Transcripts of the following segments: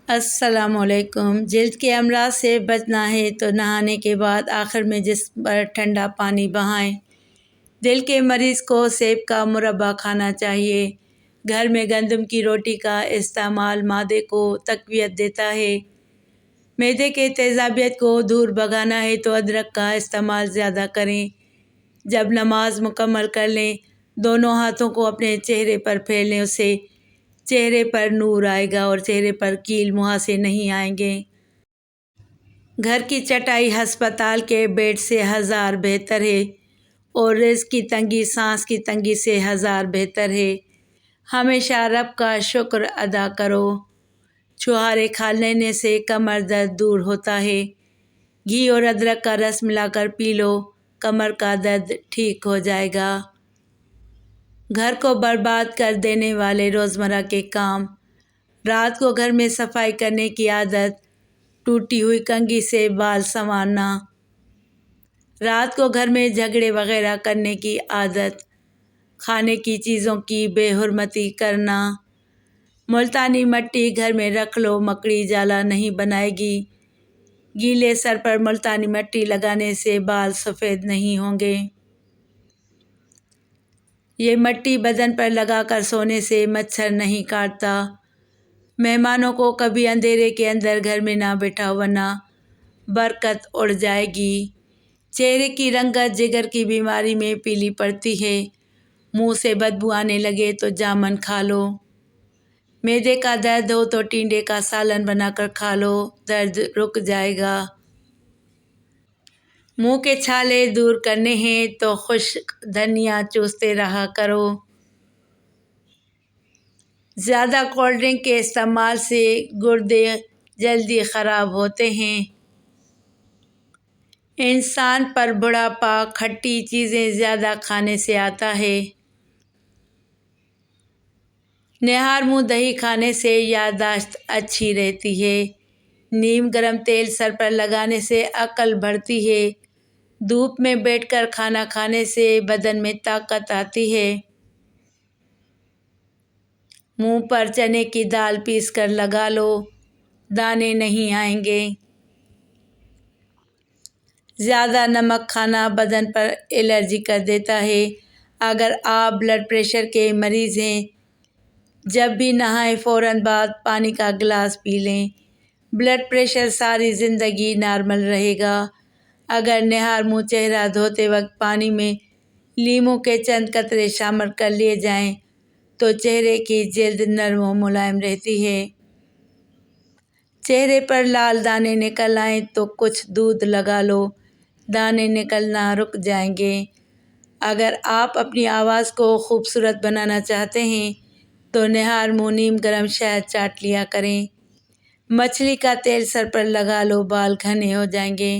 السلام علیکم۔ جلد کے امراض سے بچنا ہے تو نہانے کے بعد آخر میں جسم پر ٹھنڈا پانی بہائیں۔ دل کے مریض کو سیب کا مربع کھانا چاہیے۔ گھر میں گندم کی روٹی کا استعمال معدے کو تقویت دیتا ہے۔ معدے کے تیزابیت کو دور بھگانا ہے تو ادرک کا استعمال زیادہ کریں۔ جب نماز مکمل کر لیں، دونوں ہاتھوں کو اپنے چہرے پر پھیر لیں، اس سے چہرے پر نور آئے گا اور چہرے پر کیل مہاسے نہیں آئیں گے۔ گھر کی چٹائی ہسپتال کے بیڈ سے ہزار بہتر ہے، اور رزق کی تنگی سانس کی تنگی سے ہزار بہتر ہے۔ ہمیشہ رب کا شکر ادا کرو۔ چھہارے کھا لینے سے کمر درد دور ہوتا ہے۔ گھی اور ادرک کا رس ملا کر پی لو، کمر کا درد ٹھیک ہو جائے گا۔ گھر کو برباد کر دینے والے روزمرہ کے کام: رات کو گھر میں صفائی کرنے کی عادت، ٹوٹی ہوئی کنگھی سے بال سنوارنا۔ رات کو گھر میں جھگڑے وغیرہ کرنے کی عادت، کھانے کی چیزوں کی بے حرمتی کرنا۔ ملتانی مٹی گھر میں رکھ لو، مکڑی جالا نہیں بنائے گی۔ گیلے سر پر ملتانی مٹی لگانے سے بال سفید نہیں ہوں گے۔ یہ مٹی بدن پر لگا کر سونے سے مچھر نہیں کاٹتا۔ مہمانوں کو کبھی اندھیرے کے اندر گھر میں نہ بٹھاؤ ورنہ برکت اڑ جائے گی۔ چہرے کی رنگت جگر کی بیماری میں پیلی پڑتی ہے۔ منہ سے بدبو آنے لگے تو جامن کھا لو۔ معدے کا درد ہو تو ٹینڈے کا سالن بنا کر کھا لو، درد رک جائے گا۔ منہ کے چھالے دور کرنے ہیں تو خشک دھنیا چوستے رہا کرو۔ زیادہ کولڈ ڈرنک کے استعمال سے گردے جلدی خراب ہوتے ہیں۔ انسان پر بڑھاپا کھٹی چیزیں زیادہ کھانے سے آتا ہے۔ نہار منہ دہی کھانے سے یادداشت اچھی رہتی ہے۔ نیم گرم تیل سر پر لگانے سے عقل بڑھتی ہے۔ دھوپ میں بیٹھ کر کھانا کھانے سے بدن میں طاقت آتی ہے۔ منہ پر چنے کی دال پیس کر لگا لو، دانے نہیں آئیں گے۔ زیادہ نمک کھانا بدن پر الرجی کر دیتا ہے۔ اگر آپ بلڈ پریشر کے مریض ہیں، جب بھی نہائیں فوراً بعد پانی کا گلاس پی لیں۔ بلڈ پریشر ساری زندگی نارمل رہے گا۔ اگر نہار منہ چہرہ دھوتے وقت پانی میں لیموں کے چند قطرے شامل کر لیے جائیں تو چہرے کی جلد نرم و ملائم رہتی ہے۔ چہرے پر لال دانے نکل آئیں تو کچھ دودھ لگا لو، دانے نکلنا رک جائیں گے۔ اگر آپ اپنی آواز کو خوبصورت بنانا چاہتے ہیں تو نہار منہ نیم گرم شہد چاٹ لیا کریں۔ مچھلی کا تیل سر پر لگا لو، بال گھنے ہو جائیں گے۔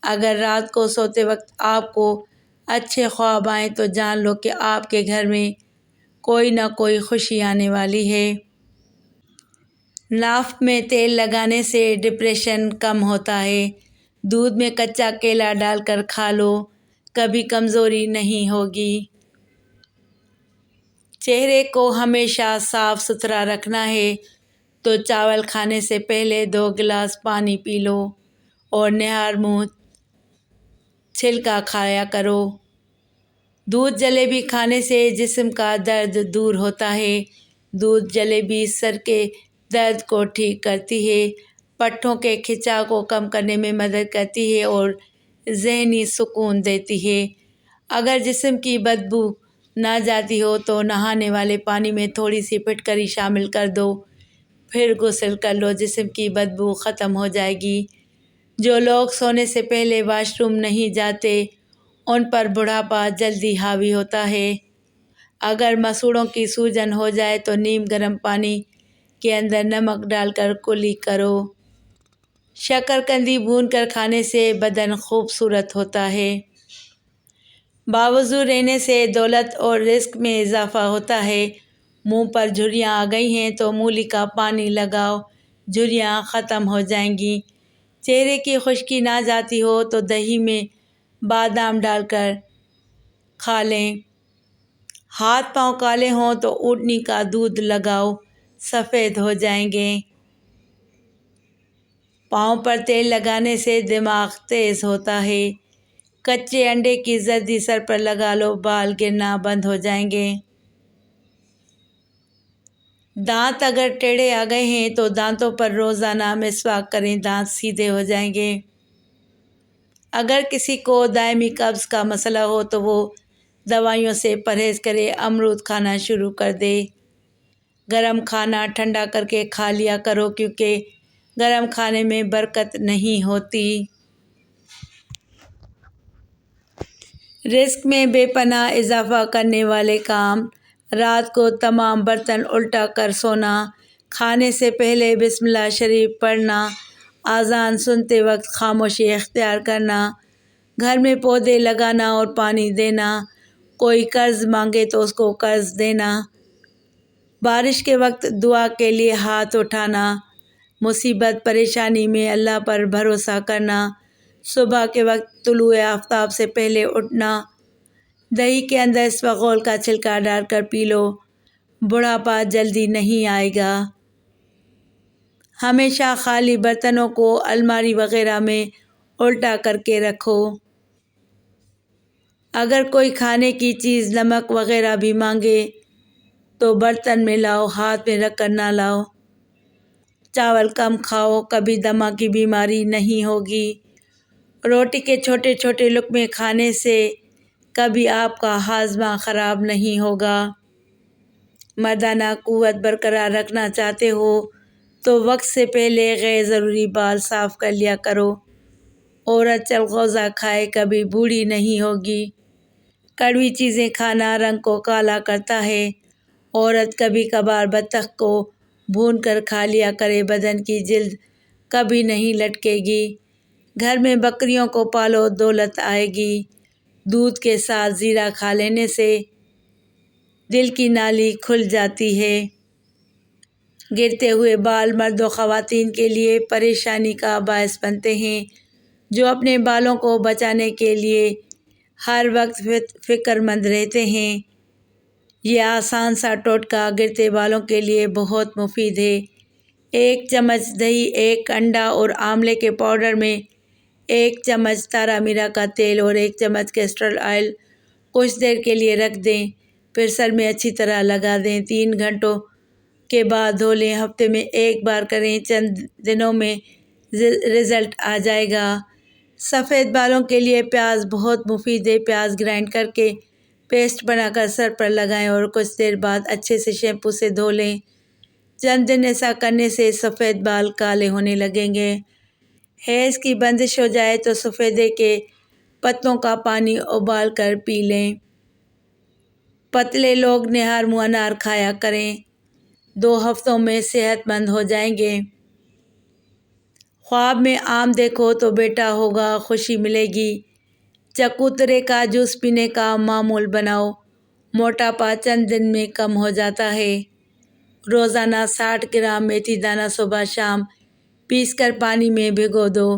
اگر رات کو سوتے وقت آپ کو اچھے خواب آئیں تو جان لو کہ آپ کے گھر میں کوئی نہ کوئی خوشی آنے والی ہے۔ ناف میں تیل لگانے سے ڈپریشن کم ہوتا ہے۔ دودھ میں کچا کیلا ڈال کر کھا لو، کبھی کمزوری نہیں ہوگی۔ چہرے کو ہمیشہ صاف ستھرا رکھنا ہے تو چاول کھانے سے پہلے 2 گلاس پانی پی لو اور نہار منہ چھلکا کھایا کرو۔ دودھ جلیبی کھانے سے جسم کا درد دور ہوتا ہے۔ دودھ جلیبی سر کے درد کو ٹھیک کرتی ہے، پٹھوں کے کھچاؤ کو کم کرنے میں مدد کرتی ہے اور ذہنی سکون دیتی ہے۔ اگر جسم کی بدبو نہ جاتی ہو تو نہانے والے پانی میں تھوڑی سی پھٹکری شامل کر دو، پھر غسل کر لو، جسم کی بدبو ختم ہو جائے گی۔ جو لوگ سونے سے پہلے واش روم نہیں جاتے ان پر بڑھاپا جلدی حاوی ہوتا ہے۔ اگر مسوڑھوں کی سوجن ہو جائے تو نیم گرم پانی کے اندر نمک ڈال کر کلی کرو۔ شکر قندی بھون کر کھانے سے بدن خوبصورت ہوتا ہے۔ باوضو رہنے سے دولت اور رزق میں اضافہ ہوتا ہے۔ منہ پر جھریاں آ گئی ہیں تو مولی کا پانی لگاؤ، جھریاں ختم ہو جائیں گی۔ چہرے کی خشکی نہ جاتی ہو تو دہی میں بادام ڈال کر کھا لیں۔ ہاتھ پاؤں کالے ہوں تو اونٹنی کا دودھ لگاؤ، سفید ہو جائیں گے۔ پاؤں پر تیل لگانے سے دماغ تیز ہوتا ہے۔ کچے انڈے کی زردی سر پر لگا لو، بال گرنا بند ہو جائیں گے۔ دانت اگر ٹیڑھے آ گئے ہیں تو دانتوں پر روزانہ مسواک کریں، دانت سیدھے ہو جائیں گے۔ اگر کسی کو دائمی قبض کا مسئلہ ہو تو وہ دوائیوں سے پرہیز کرے، امرود کھانا شروع کر دے۔ گرم کھانا ٹھنڈا کر کے کھا لیا کرو، کیونکہ گرم کھانے میں برکت نہیں ہوتی۔ رزق میں بے پناہ اضافہ کرنے والے کام: رات کو تمام برتن الٹا کر سونا، کھانے سے پہلے بسم اللہ شریف پڑھنا، اذان سنتے وقت خاموشی اختیار کرنا، گھر میں پودے لگانا اور پانی دینا، کوئی قرض مانگے تو اس کو قرض دینا، بارش کے وقت دعا کے لیے ہاتھ اٹھانا، مصیبت پریشانی میں اللہ پر بھروسہ کرنا، صبح کے وقت طلوع آفتاب سے پہلے اٹھنا، دہی کے اندر اسفغول کا چھلکا ڈال کر پی لو، بڑھاپا جلدی نہیں آئے گا۔ ہمیشہ خالی برتنوں کو الماری وغیرہ میں الٹا کر کے رکھو۔ اگر کوئی کھانے کی چیز نمک وغیرہ بھی مانگے تو برتن میں لاؤ، ہاتھ میں رکھ کر نہ لاؤ۔ چاول کم کھاؤ، کبھی دمہ کی بیماری نہیں ہوگی۔ روٹی کے چھوٹے چھوٹے لقمے کھانے سے کبھی آپ کا ہاضمہ خراب نہیں ہوگا۔ مردانہ قوت برقرار رکھنا چاہتے ہو تو وقت سے پہلے غیر ضروری بال صاف کر لیا کرو۔ عورت چلغوزہ کھائے کبھی بوڑھی نہیں ہوگی۔ کڑوی چیزیں کھانا رنگ کو کالا کرتا ہے۔ عورت کبھی کبھار بطخ کو بھون کر کھا لیا کرے، بدن کی جلد کبھی نہیں لٹکے گی۔ گھر میں بکریوں کو پالو، دولت آئے گی۔ دودھ کے ساتھ زیرہ کھا لینے سے دل کی نالی کھل جاتی ہے۔ گرتے ہوئے بال مرد و خواتین کے لیے پریشانی کا باعث بنتے ہیں، جو اپنے بالوں کو بچانے کے لیے ہر وقت فکر مند رہتے ہیں۔ یہ آسان سا ٹوٹکا گرتے بالوں کے لیے بہت مفید ہے۔ 1 چمچ دہی، 1 انڈا اور آملے کے پاؤڈر میں 1 چمچ تارا میرا کا تیل اور 1 چمچ کیسٹر آئل کچھ دیر کے لیے رکھ دیں، پھر سر میں اچھی طرح لگا دیں۔ 3 گھنٹوں کے بعد دھو لیں۔ ہفتے میں 1 بار کریں، چند دنوں میں رزلٹ آ جائے گا۔ سفید بالوں کے لیے پیاز بہت مفید ہے۔ پیاز گرائنڈ کر کے پیسٹ بنا کر سر پر لگائیں اور کچھ دیر بعد اچھے سے شیمپو سے دھو لیں۔ چند دن ایسا کرنے سے سفید بال کالے ہونے لگیں گے۔ حیض کی بندش ہو جائے تو سفیدے کے پتوں کا پانی ابال کر پی لیں۔ پتلے لوگ نہار منہ انار کھایا کریں، 2 ہفتوں میں صحت مند ہو جائیں گے۔ خواب میں آم دیکھو تو بیٹا ہوگا، خوشی ملے گی۔ چکوترے کا جوس پینے کا معمول بناؤ، موٹاپا چند دن میں کم ہو جاتا ہے۔ روزانہ 60 گرام میتھی دانہ صبح شام پیس کر پانی میں بھگو دو،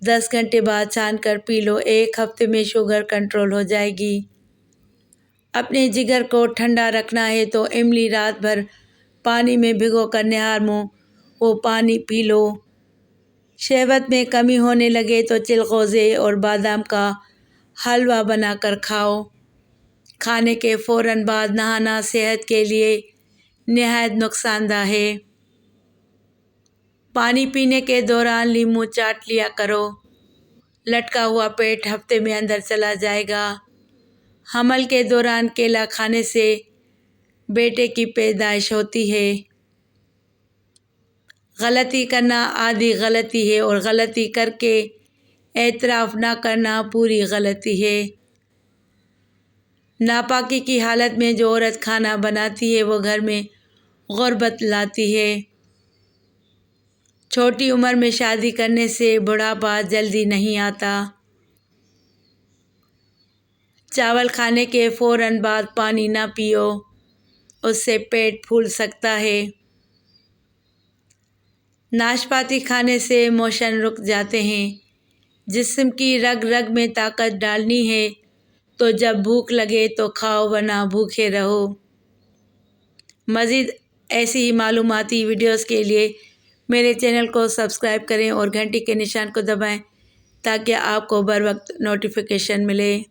10 گھنٹے بعد چھان کر پی لو، 1 ہفتے میں شوگر کنٹرول ہو جائے گی۔ اپنے جگر کو ٹھنڈا رکھنا ہے تو املی رات بھر پانی میں بھگو کر نہار منہ وہ پانی پی لو۔ شہوت میں کمی ہونے لگے تو چلغوزے اور بادام کا حلوہ بنا کر کھاؤ۔ کھانے کے فوراً بعد نہانا صحت کے لیے نہایت نقصان دہ ہے۔ پانی پینے کے دوران لیموں چاٹ لیا کرو، لٹکا ہوا پیٹ ہفتے میں اندر چلا جائے گا۔ حمل کے دوران کیلا کھانے سے بیٹے کی پیدائش ہوتی ہے۔ غلطی کرنا آدھی غلطی ہے اور غلطی کر کے اعتراف نہ کرنا پوری غلطی ہے۔ ناپاکی کی حالت میں جو عورت کھانا بناتی ہے وہ گھر میں غربت لاتی ہے۔ چھوٹی عمر میں شادی کرنے سے بڑھاپا جلدی نہیں آتا۔ چاول کھانے کے فوراً بعد پانی نہ پیو، اس سے پیٹ پھول سکتا ہے۔ ناشپاتی کھانے سے موشن رک جاتے ہیں۔ جسم کی رگ رگ میں طاقت ڈالنی ہے تو جب بھوک لگے تو کھاؤ، ورنہ بھوکے رہو۔ مزید ایسی ہی معلوماتی ویڈیوز کے لیے میرے چینل کو سبسکرائب کریں اور گھنٹی کے نشان کو دبائیں تاکہ آپ کو بر وقت نوٹیفیکیشن ملے۔